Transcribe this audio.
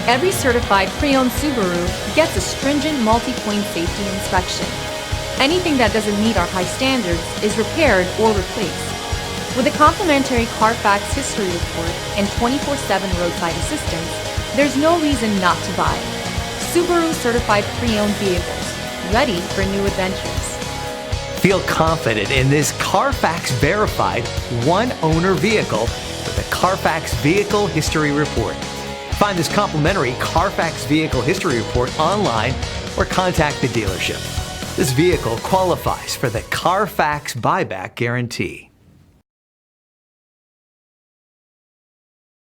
Every certified pre-owned Subaru gets a stringent multi-point safety inspection. Anything that doesn't meet our high standards is repaired or replaced. With a complimentary Carfax history report and 24/7 roadside assistance, there's no reason not to buy. Subaru certified pre-owned vehicles, ready for new adventures. Feel confident in this Carfax verified one-owner vehicle with a Carfax Vehicle History Report. Find this complimentary Carfax Vehicle History Report online or contact the dealership. This vehicle qualifies for the Carfax Buyback Guarantee.